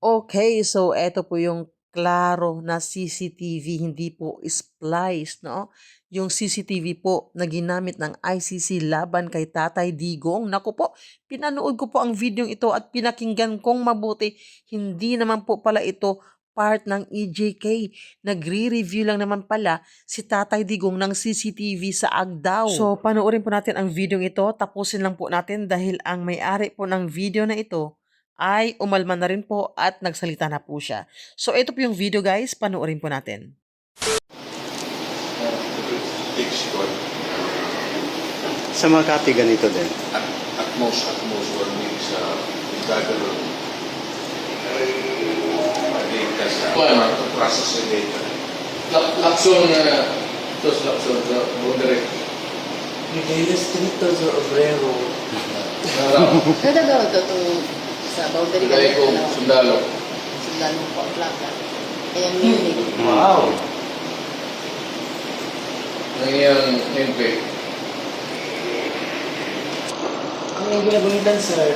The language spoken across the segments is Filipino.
Okay, so eto po yung klaro na CCTV, hindi po splice, 'no? Yung CCTV po na ginamit ng ICC laban kay Tatay Digong. Naku po, pinanood ko po ang videong ito at pinakinggan kong mabuti. Hindi naman po pala ito part ng EJK. Nagre-review lang naman pala si Tatay Digong ng CCTV sa Agdao. So, panoorin po natin ang videong ito. Tapusin lang po natin dahil ang may-ari po ng video na ito ay umalma na rin po at nagsalita na po siya. So ito po yung video guys, panoorin po natin. Big squad. Sa Makati ganito din. At most, or maybe sa Tagalog. Kasi to process the data. Lakson tos lakson sa boundary. Miguel Estrito sa Obrero. Narap. Daw to sa boundary Kaya ko sundalo. Sundalo po ang plaka. Kaya minig. Wow! Nangyayang MP. Ang yung ginagungitan, sir.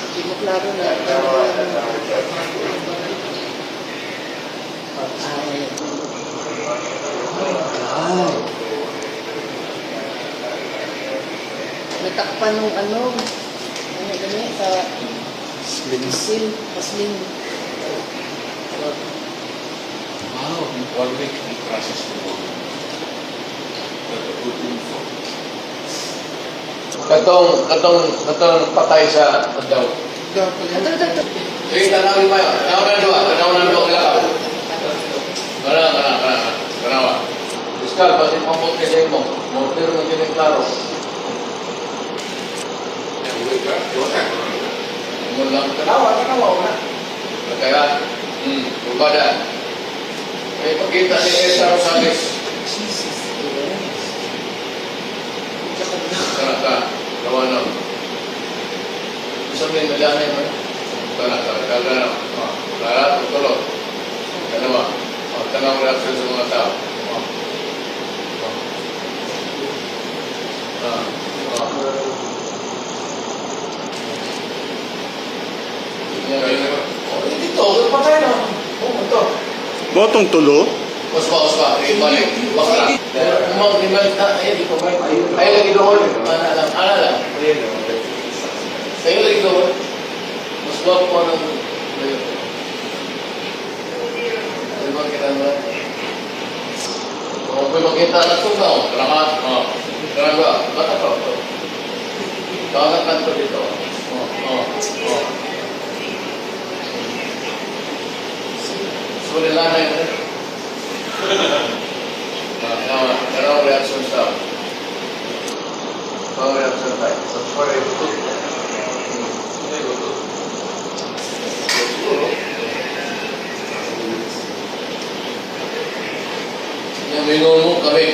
Hindi mo klaro na. Ay, natakpan ng ano gani sa slim, paslim. Wow. 1 week in process the board. Good info. Katong patay sa Agdao. Ito. Sige, tanawin mo yun. Tanawin na dua. Kanawa. Fiskal, pati pamot kasi mo. Pero magiging klaro. Mulang kanawa na. Kaya, bumada. May pagkita ni Esa Rosales. Ka. Kawanam. Isang may nalaman mo. Kala. Tulog. Kanawa. Tanong reaction sa mga tao. Dito, patay na. Ito. Botong tulo? Uspa. Ibalik. Bakla. Ibalik na. Ayaw lagi doon. Ana lang. Ayaw lagi doon. Mas guwapo ng... Ano ba kita mo? Kung may makita na tungaw, kalamat. Kalamat. Bata pa ito. Tawagan kanto dito. Sulilanay mo. Kanang reaction sa. Kanang reaction tayo. Subscribe ito. Yung minuno kami.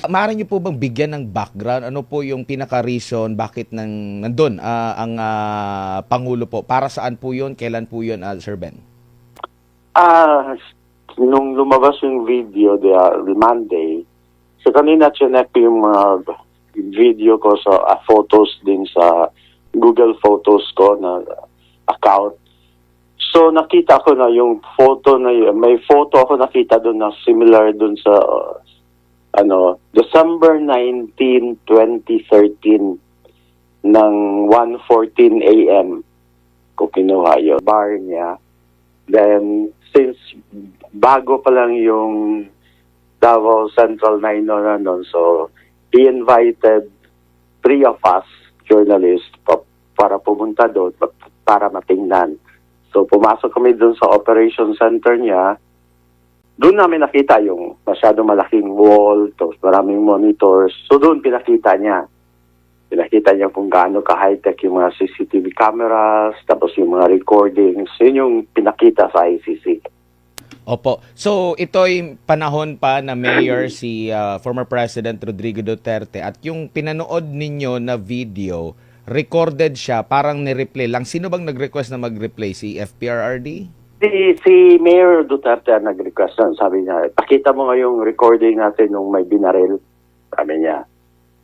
Maaari niyo po bang bigyan ng background? Ano po yung pinaka-reason bakit nandun ang Pangulo po? Para saan po yun? Kailan po yun, Sir Ben? Nung lumabas yung video, the Monday, so kanina chinek yung mga video ko sa photos din sa Google Photos ko na account. So nakita ko na yung photo na yun. May photo ako nakita doon na similar doon sa December 19, 2013 ng 1:14 a.m. ko kinuha yun. Bar niya. Then since bago pa lang yung Davao Central 9 na nun, so he invited 3 of us journalists para pumunta doon para matingnan. So pumasok kami doon sa operation center niya. Doon namin nakita yung masyado malaking wall, tapos maraming monitors. So doon pinakita niya. Pinakita niya kung gaano ka-high-tech yung mga CCTV cameras, tapos yung mga recordings. Yun yung pinakita sa ICC. Opo. So, ito'y panahon pa na mayor si former President Rodrigo Duterte at yung pinanood ninyo na video, recorded siya, parang ni-replay lang. Sino bang nag-request na mag-replay? Si FPRRD? Si Mayor Duterte ang nag-request nun. Sabi niya, pakita mo nga yung recording natin nung may binaril. sabi niya.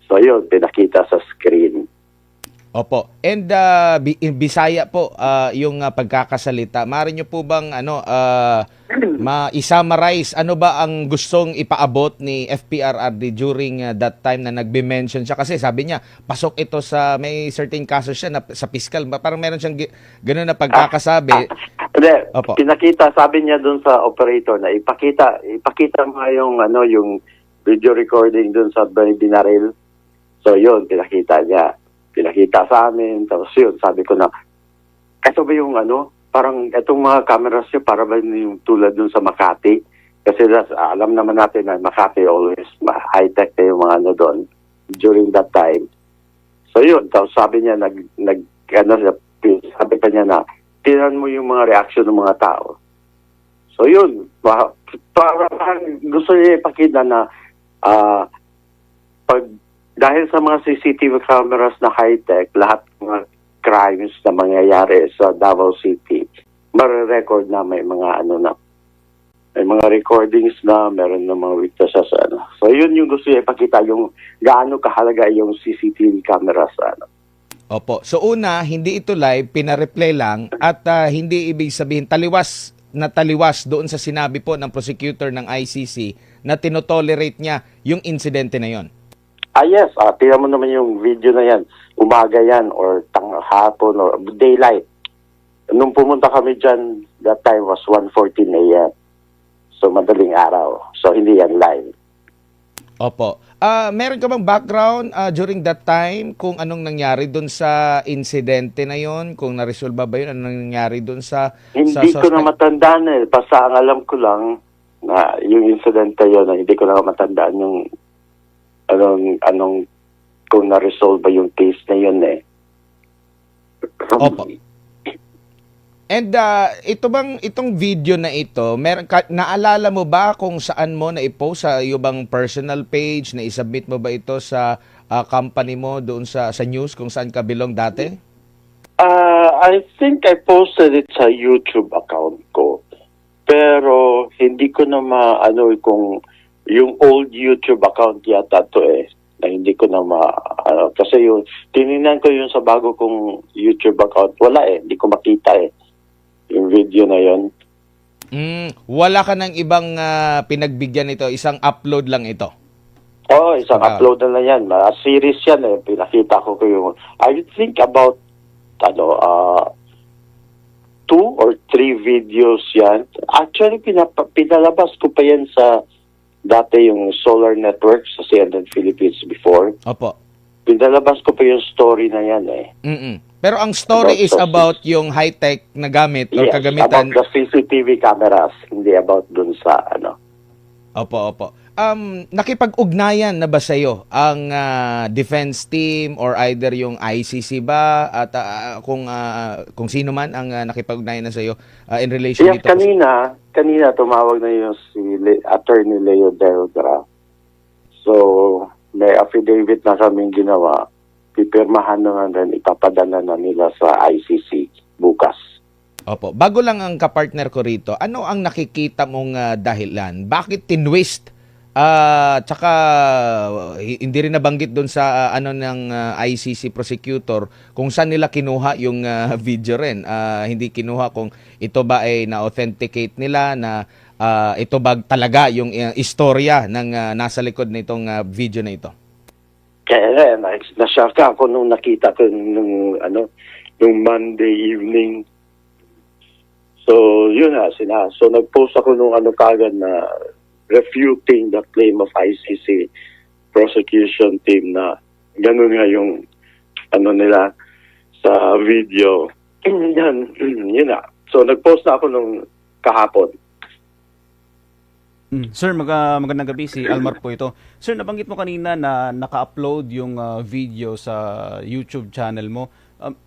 So yun, pinakita sa screen. Opo. And in Bisaya po yung pagkakasalita. Maaari nyo po bang ma-summarize ano ba ang gustong ipaabot ni FPRRD during that time na nagbe-mention siya? Kasi sabi niya, pasok ito sa may certain kaso siya na sa fiscal. Parang meron siyang gano'n na pagkakasabi. Hindi, Opo. pinakita, sabi niya dun sa operator na ipakita mo yung video recording dun sa binaril. So yun, pinakita niya. Pinakita sa amin, tapos yun, sabi ko na, ito ba yung parang itong mga cameras niya, para ba yung tulad dun sa Makati? Kasi alam naman natin na Makati always high-tech na yung mga doon during that time. So yun, tapos sabi niya, sabi pa niya na, tinan mo yung mga reaction ng mga tao. So yun, parang gusto niya ipakita na, dahil sa mga CCTV cameras na high-tech, lahat ng mga crimes na mangyayari sa Davao City, marirecord na may mga may mga recordings na, meron na mga witnesses So yun yung gusto niya ipakita, yung gaano kahalaga yung CCTV cameras Opo. So una, hindi ito live, pina-replay lang at hindi ibig sabihin taliwas doon sa sinabi po ng prosecutor ng ICC na tinotolerate niya yung insidente na yon. Yes. Tingnan mo naman yung video na yan. Umaga yan or hapon or daylight. Nung pumunta kami dyan, that time was 1:14 a.m. So, madaling araw. So, hindi yan live. Opo. Meron ka bang background during that time kung anong nangyari doon sa insidente na yon? Kung na-resolve ba yun? Anong nangyari doon sa Hindi ko na matandaan eh. Basta ang alam ko lang na yung incidente yun, hindi ko na matandaan yung anong kung na-resolve ba yung case na yun eh. Opo. And itong video na ito, naalala mo ba kung saan mo na i-post sa iyo bang personal page, na isubmit mo ba ito sa company mo doon sa news kung saan ka belong dati? I think I posted it sa YouTube account ko. Pero hindi ko na kung yung old YouTube account yata to na hindi ko na kasi yung tinignan ko yung sa bago kong YouTube account, wala hindi ko makita yung video na yon. Wala ka ng ibang pinagbigyan ito, isang upload lang ito? Oo, isang upload na lang yan. Series yan pinakita ko yung, I think about 2 or 3 videos yan. Actually, pinalabas ko pa yan sa dati yung Solar Network sa CNN Philippines before. Opo. Pinalabas ko pa yung story na yan Pero ang story is about yung high-tech na gamit or kagamitan. About the CCTV cameras, hindi about dun sa Opo. Nakipag-ugnayan na ba sa'yo ang defense team or either yung ICC ba at kung sino man ang nakipag-ugnayan na sa'yo in relation Yes, dito? kanina tumawag na yung si Attorney Leo Delgra. So, may affidavit na kaming ginawa. Pipirmahan na rin, ipapadala na nila sa ICC bukas. Opo. Bago lang ang kapartner ko rito, ano ang nakikita mong dahilan? Bakit tinwist? Tsaka hindi rin nabanggit doon sa ng ICC prosecutor kung saan nila kinuha yung video rin. Hindi kinuha kung ito ba ay na-authenticate nila na ito ba talaga yung istorya ng nasa likod nitong video na ito. Kaya na-shock ako nung nakita ko nung Monday evening. So, yun so nag-post ako nung kagad na refuting the claim of ICC prosecution team na gano'n nga yung nila sa video. Yun na. So, nag-post na ako nung kahapon. Sir, magandang gabi. Si Almar po ito. Sir, nabanggit mo kanina na naka-upload yung video sa YouTube channel mo.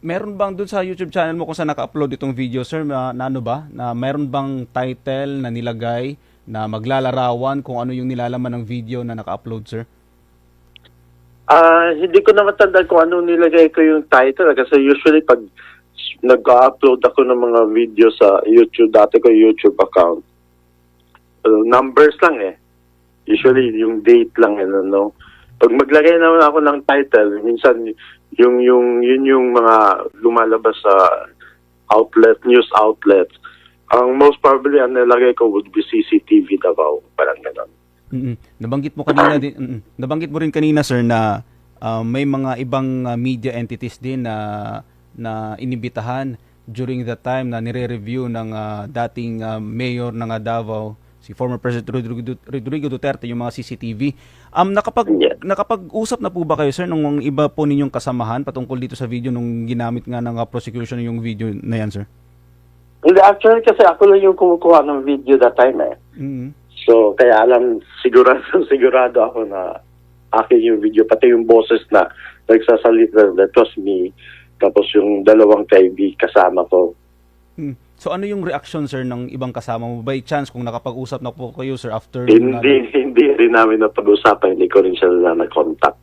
Meron bang doon sa YouTube channel mo kung saan naka-upload itong video, sir, na ano ba? Na meron bang title na nilagay na maglalarawan kung ano yung nilalaman ng video na naka-upload, sir? Hindi ko na matandaan kung ano nilagay ko yung title. Kasi usually pag nag-upload ako ng mga video sa YouTube, dati ko YouTube account, numbers lang Usually yung date lang Pag maglagay naman ako ng title, minsan yun yung mga lumalabas sa news outlets. Ang most probably ang nilagay ko would be CCTV Davao, parang gano'n. Nabanggit mo kanina din, nabanggit mo rin kanina sir na may mga ibang media entities din na inibitahan during the time na nire-review ng dating mayor ng Davao, si former President Rodrigo Duterte, yung mga CCTV. Nakapag-usap na po ba kayo sir nung iba po ninyong kasamahan patungkol dito sa video nung ginamit nga ng prosecution yung video na yan sir? Hindi, actually kasi ako lang yung kumukuha ng video that time eh. So, kaya alam, sigurado ako na akin yung video, pati yung boses na nagsasalita, that was me, tapos yung dalawang kasama ko. So, ano yung reaction sir ng ibang kasama mo? By chance, kung nakapag-usap na po kayo sir after... Hindi rin namin napag-usapan, hindi ko rin sila na-contact.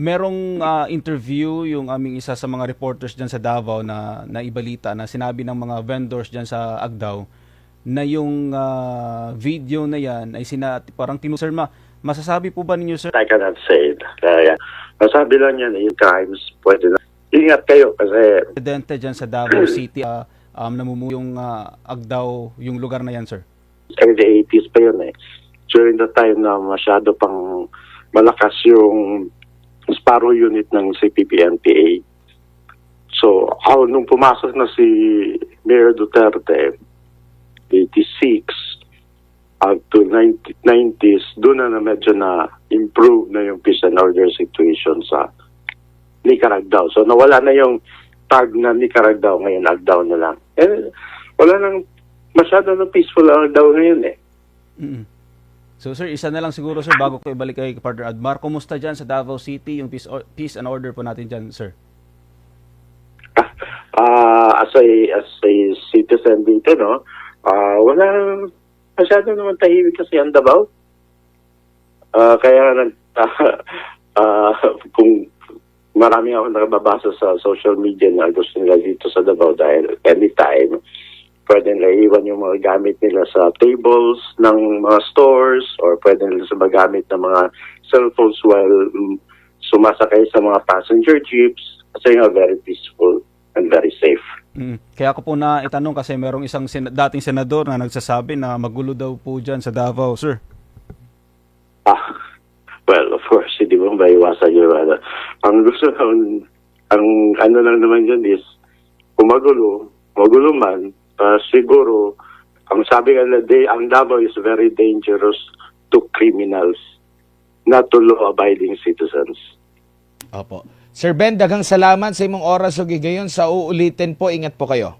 Merong interview yung aming isa sa mga reporters dyan sa Davao na ibalita na sinabi ng mga vendors dyan sa Agdao na yung video na yan ay parang sir, masasabi po ba ninyo sir? I cannot say it. Kaya, masabi lang yan, yung times, pwede na. Ingat kayo kasi... Presidente dyan sa Davao City, namumuo yung Agdao, yung lugar na yan sir? Early 80s pa yun eh. During the time na masyado pang malakas yung Sparrow unit ng CPP-NPA. So, nung pumasok na si Mayor Duterte, 86 up to 90s, doon na medyo na-improve na yung peace and order situation sa Nicaragdao. So, nawala na yung tag na Nicaragdao, ngayon Agdao na lang. Wala nang masyado na peaceful Agdao ngayon eh. So sir, isa na lang siguro sir bago ko ibalik kay Partner Admar. Kumusta dyan sa Davao City yung peace and order po natin dyan sir? As a citizen dito, no, wala masyado naman tahimik kasi ang Davao. Kaya kung marami ako nakababasa sa social media na gusto nila dito sa Davao dahil anytime pwede nila iwan yung mga gamit nila sa tables ng mga stores or pwede nila sa magamit ng mga cellphones while sumasakay sa mga passenger jeeps kasi nga very peaceful and very safe. Kaya ako po na itanong kasi merong isang dating senador na nagsasabi na magulo daw po dyan sa Davao, sir. Well, of course, hindi mo maiwasan yun. Ang gusto, ang ano lang naman dyan is kung magulo man, siguro, ang sabi nga na ang Davao is very dangerous to criminals, not to law-abiding citizens. Opo. Sir Ben, daghang salamat sa imong oras ug gigayon sa uulitin po. Ingat po kayo.